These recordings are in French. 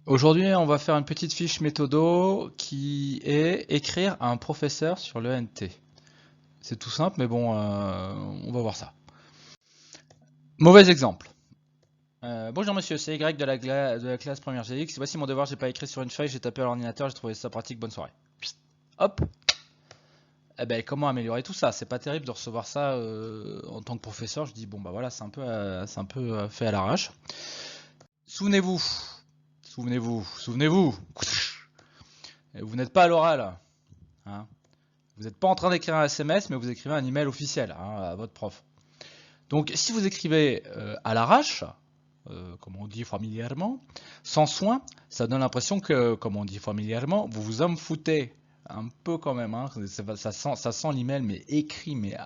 Aujourd'hui, on va faire une petite fiche méthodo qui est écrire à un professeur sur le NT. C'est tout simple, mais bon, on va voir ça. Mauvais exemple. Bonjour monsieur, c'est Y de la classe première GX. Voici mon devoir, j'ai pas écrit sur une feuille, j'ai tapé à l'ordinateur, j'ai trouvé ça pratique, bonne soirée. Hop. Eh ben, comment améliorer tout ça? C'est pas terrible de recevoir ça en tant que professeur. Je dis bon bah voilà, c'est un peu fait à l'arrache. Souvenez-vous, souvenez-vous. Vous n'êtes pas à l'oral, hein. Vous n'êtes pas en train d'écrire un SMS, mais vous écrivez un email officiel, hein, à votre prof. Donc si vous écrivez à l'arrache, comme on dit familièrement, sans soin, ça donne l'impression que, comme on dit familièrement, vous vous en foutez un peu quand même. Hein. Ça sent l'email, mais écrit, mais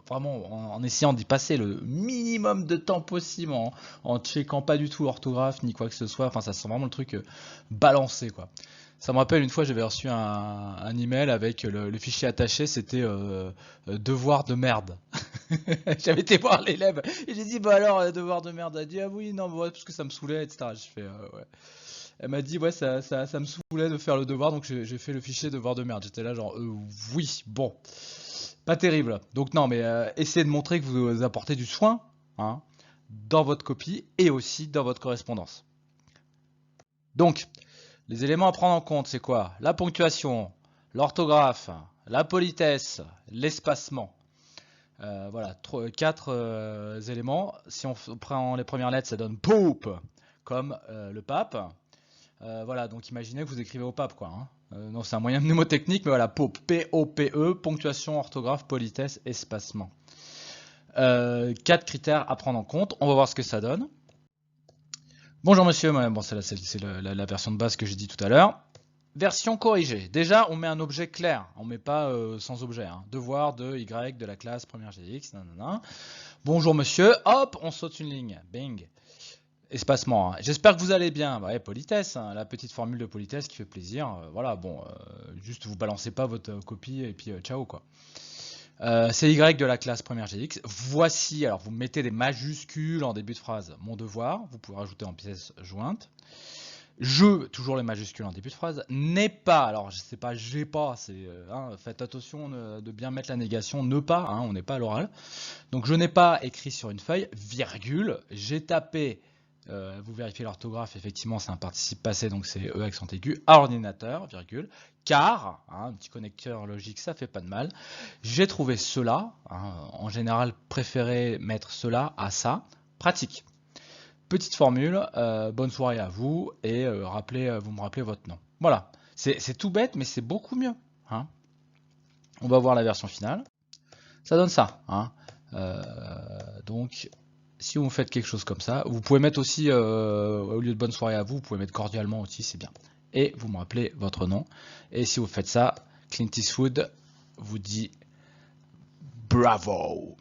vraiment en essayant d'y passer le minimum de temps possible, en checkant pas du tout l'orthographe ni quoi que ce soit. Enfin, ça sent vraiment le truc balancé, quoi. Ça me rappelle une fois, j'avais reçu un email avec le fichier attaché, c'était devoir de merde. J'avais été voir l'élève et j'ai dit bah alors devoir de merde. Elle a dit ah oui non ouais, parce que ça me saoulait etc. J'ai fait ouais. Elle m'a dit ouais ça me saoulait de faire le devoir donc j'ai fait le fichier devoir de merde. J'étais là genre oui bon pas terrible. Donc non mais essayez de montrer que vous apportez du soin hein, dans votre copie et aussi dans votre correspondance. Donc les éléments à prendre en compte c'est quoi? La ponctuation, l'orthographe, la politesse, l'espacement. Voilà, 4 éléments. Si on prend les premières lettres, ça donne Pope, comme le pape. Voilà, donc imaginez que vous écrivez au pape, quoi. Hein. Non, c'est un moyen mnémotechnique, mais voilà, Pope, P-O-P-E, ponctuation, orthographe, politesse, espacement. 4 critères à prendre en compte. On va voir ce que ça donne. Bonjour monsieur, bon, c'est la version de base que j'ai dit tout à l'heure. Version corrigée. Déjà, on met un objet clair. On met pas sans objet. Hein. Devoir de Y de la classe première GX. Nanana. Bonjour monsieur. Hop, on saute une ligne. Bing. Espacement. Hein. J'espère que vous allez bien. Ouais, politesse. Hein. La petite formule de politesse qui fait plaisir. Voilà, bon. Juste vous balancez pas votre copie et puis ciao quoi. C'est Y de la classe première GX. Voici, alors vous mettez des majuscules en début de phrase. Mon devoir, vous pouvez rajouter en pièce jointe. Je, toujours les majuscules en début de phrase, n'est pas, alors je sais pas, j'ai pas, c'est, hein, faites attention de bien mettre la négation, ne pas, hein, on n'est pas à l'oral. Donc je n'ai pas écrit sur une feuille, virgule, j'ai tapé, vous vérifiez l'orthographe, effectivement c'est un participe passé, donc c'est E accent aigu, à ordinateur, virgule, car, hein, un petit connecteur logique, ça fait pas de mal, j'ai trouvé cela, hein, en général préférez mettre cela à ça, pratique. Petite formule, bonne soirée à vous et vous me rappelez votre nom. Voilà, c'est tout bête mais c'est beaucoup mieux. Hein. On va voir la version finale. Ça donne ça. Hein. Donc si vous faites quelque chose comme ça, vous pouvez mettre aussi, au lieu de bonne soirée à vous, vous pouvez mettre cordialement aussi, c'est bien. Et vous me rappelez votre nom. Et si vous faites ça, Clint Eastwood vous dit bravo.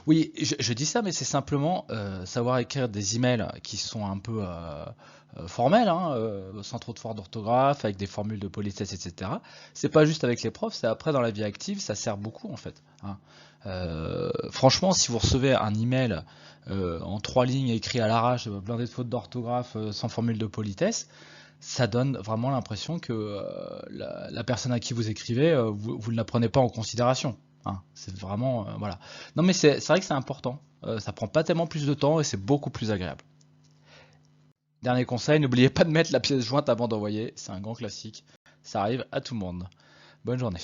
Oui, je dis ça, mais c'est simplement savoir écrire des emails qui sont un peu formels, hein, sans trop de fautes d'orthographe, avec des formules de politesse, etc. C'est pas juste avec les profs, c'est après dans la vie active, ça sert beaucoup en fait. Hein. Franchement, si vous recevez un email en 3 lignes écrit à l'arrache, blindé de fautes d'orthographe, sans formule de politesse, ça donne vraiment l'impression que la personne à qui vous écrivez, vous ne la prenez pas en considération. Hein. C'est vraiment voilà. Non mais c'est vrai que c'est important. Ça prend pas tellement plus de temps et c'est beaucoup plus agréable. Dernier conseil, n'oubliez pas de mettre la pièce jointe avant d'envoyer. C'est un grand classique. Ça arrive à tout le monde. Bonne journée.